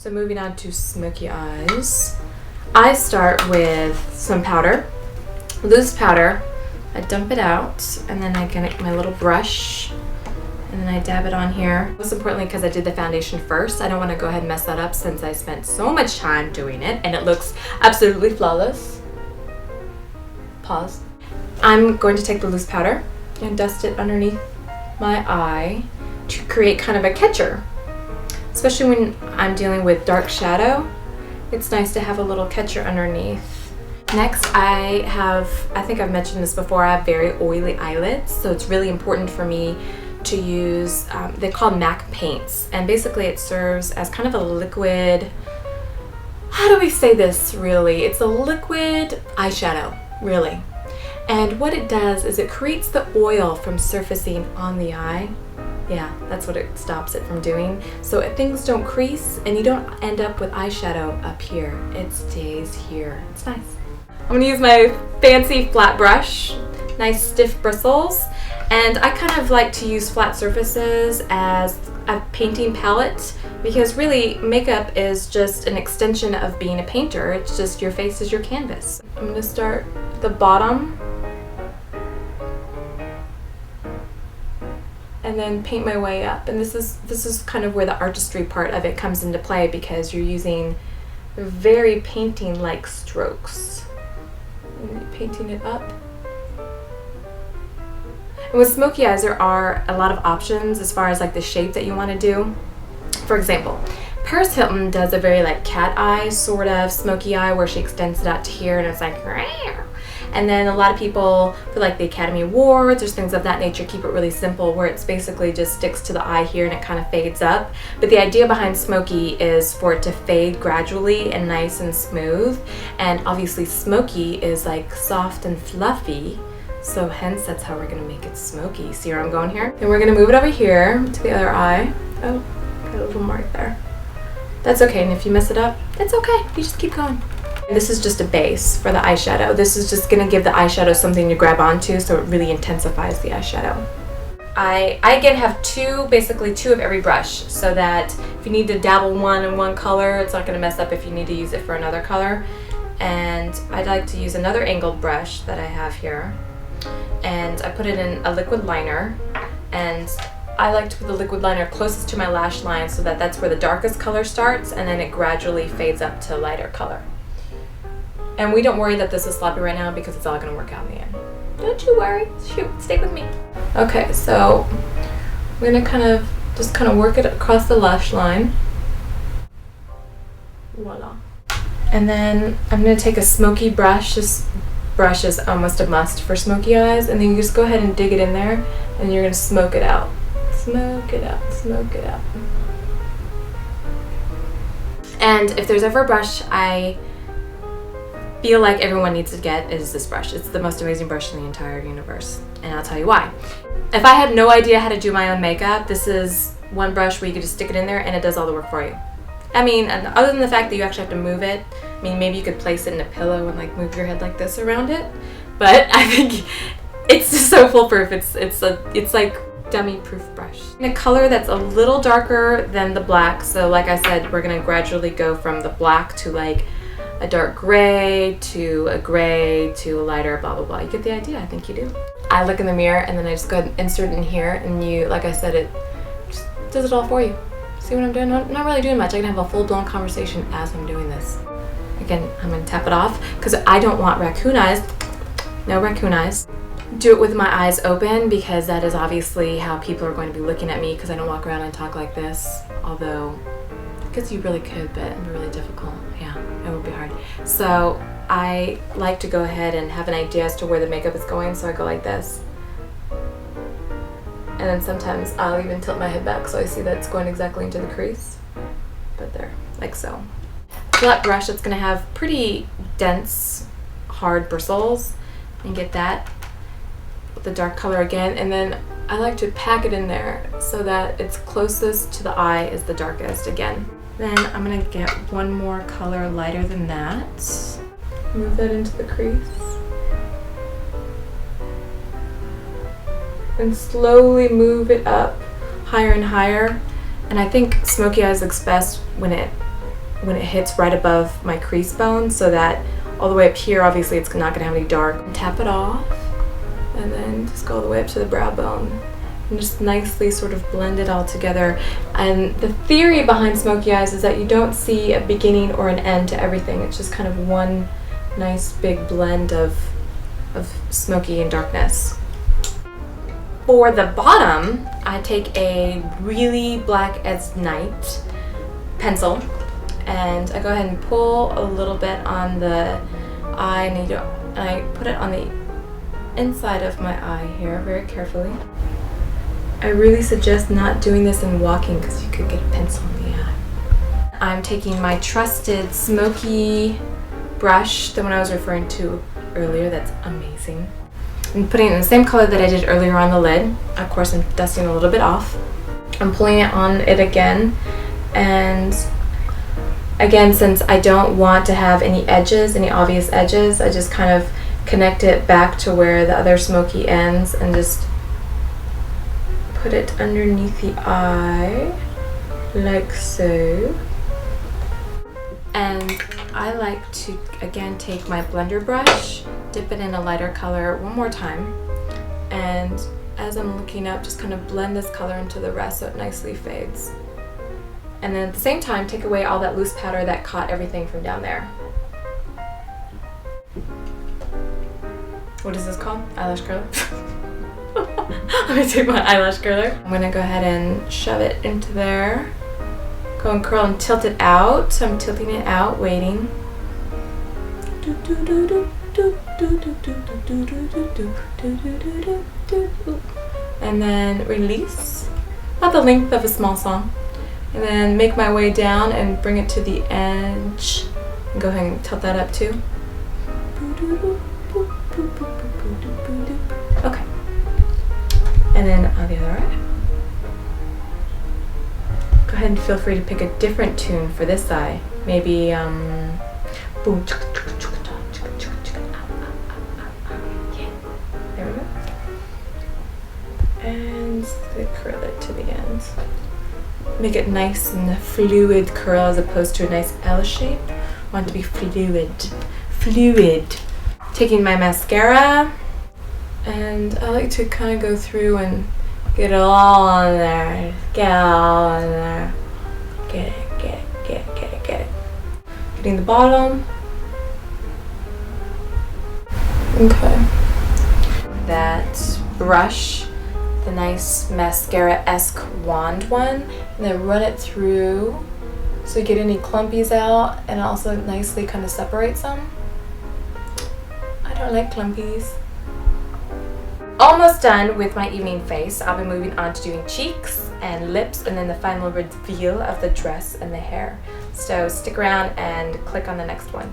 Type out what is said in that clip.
So moving on to smoky eyes. I start with some powder, loose powder. I dump it out and then I get my little brush and then I dab it on here. Most importantly, because I did the foundation first, I don't want to go ahead and mess that up since I spent so much time doing it and it looks absolutely flawless. Pause. I'm going to take the loose powder and dust it underneath my eye to create kind of a catcher. Especially when I'm dealing with dark shadow, it's nice to have a little catcher underneath. Next, I think I've mentioned this before, I have very oily eyelids, so it's really important for me to use, they're called MAC paints, and basically it serves as kind of a liquid, how do we say this really? It's a liquid eyeshadow, really. And what it does is it creates the oil from surfacing on the eye. Yeah, that's what it stops it from doing. So things don't crease and you don't end up with eyeshadow up here. It stays here. It's nice. I'm gonna use my fancy flat brush, nice stiff bristles. And I kind of like to use flat surfaces as a painting palette because really makeup is just an extension of being a painter. It's just your face is your canvas. I'm gonna start at the bottom and then paint my way up. And this is kind of where the artistry part of it comes into play because you're using very painting-like strokes. And painting it up. And with smoky eyes, there are a lot of options as far as like the shape that you want to do. For example, Paris Hilton does a very like cat eye sort of smoky eye where she extends it out to here and it's like Rawr. And then a lot of people for like the Academy Awards or things of that nature keep it really simple where it's basically just sticks to the eye here and it kind of fades up. But the idea behind smoky is for it to fade gradually and nice and smooth. And obviously smoky is like soft and fluffy. So hence that's how we're gonna make it smoky. See where I'm going here? And we're gonna move it over here to the other eye. Oh, got a little mark there. That's okay, and if you mess it up, it's okay. You just keep going. This is just a base for the eyeshadow. This is just gonna give the eyeshadow something to grab onto so it really intensifies the eyeshadow. I again have basically two of every brush so that if you need to dabble one in one color, it's not gonna mess up if you need to use it for another color. And I'd like to use another angled brush that I have here. And I put it in a liquid liner. And I like to put the liquid liner closest to my lash line so that that's where the darkest color starts and then it gradually fades up to lighter color. And we don't worry that this is sloppy right now because it's all gonna work out in the end. Don't you worry, shoot, stay with me. Okay, so we're gonna kind of work it across the lash line. Voila. And then I'm gonna take a smoky brush. This brush is almost a must for smoky eyes. And then you just go ahead and dig it in there and you're gonna smoke it out. Smoke it out, smoke it out. And if there's ever a brush I feel like everyone needs to get is this brush. It's the most amazing brush in the entire universe, and I'll tell you why. If I had no idea how to do my own makeup, this is one brush where you could just stick it in there and it does all the work for you. I mean, and other than the fact that you actually have to move it, I mean, maybe you could place it in a pillow and like move your head like this around it, but I think it's just so foolproof. It's like dummy-proof brush. In a color that's a little darker than the black, so like I said, we're gonna gradually go from the black to like a dark gray to a gray to a lighter blah blah blah. You get the idea, I think you do. I look in the mirror and then I just go ahead and insert it in here and you, like I said, it just does it all for you. See what I'm doing? I'm not really doing much. I can have a full-blown conversation as I'm doing this. Again, I'm gonna tap it off because I don't want raccoon eyes. No raccoon eyes. Do it with my eyes open because that is obviously how people are going to be looking at me because I don't walk around and talk like this, although I guess you really could, but it'd be really difficult. Yeah, it would be hard. So I like to go ahead and have an idea as to where the makeup is going, so I go like this. And then sometimes I'll even tilt my head back so I see that it's going exactly into the crease. But there, like so. Flat brush, it's gonna have pretty dense, hard bristles, and get that with the dark color again. And then I like to pack it in there so that it's closest to the eye is the darkest again. Then I'm gonna get one more color lighter than that. Move that into the crease. And slowly move it up higher and higher. And I think smoky eyes looks best when it when it hits right above my crease bone, so that all the way up here, obviously it's not gonna have any dark. Tap it off, and then just go all the way up to the brow bone. And just nicely sort of blend it all together. And the theory behind smoky eyes is that you don't see a beginning or an end to everything. It's just kind of one nice big blend of smoky and darkness. For the bottom, I take a really black as night pencil, and I go ahead and pull a little bit on the eye, and I put it on the inside of my eye here very carefully. I really suggest not doing this and walking because you could get a pencil in the eye. I'm taking my trusted Smoky brush, the one I was referring to earlier, that's amazing. I'm putting it in the same color that I did earlier on the lid. Of course, I'm dusting a little bit off. I'm pulling it on it again, and again, since I don't want to have any edges, any obvious edges, I just kind of connect it back to where the other smoky ends and just put it underneath the eye, like so. And I like to, again, take my blender brush, dip it in a lighter color one more time, and as I'm looking up, just kind of blend this color into the rest so it nicely fades. And then at the same time, take away all that loose powder that caught everything from down there. What is this called? Eyelash curler? Let me take my eyelash curler. I'm gonna go ahead and shove it into there. Go and curl and tilt it out. So I'm tilting it out, waiting. And then release. About the length of a small song. And then make my way down and bring it to the edge. And go ahead and tilt that up too. Okay. And then on the other eye. Go ahead and feel free to pick a different tune for this eye. Maybe boom. Yeah. There we go. And curl it to the end. Make it nice and fluid curl as opposed to a nice L shape. I want it to be fluid. Fluid. Taking my mascara, and I like to kind of go through and get it all on there. Get it all on there. Get it, get it, get it, get it, get it. Getting the bottom. Okay. That brush, the nice mascara-esque wand one, and then run it through so you get any clumpies out, and also nicely kind of separates them. I don't like clumpies. Almost done with my evening face. I'll be moving on to doing cheeks and lips, and then the final reveal of the dress and the hair. So stick around and click on the next one.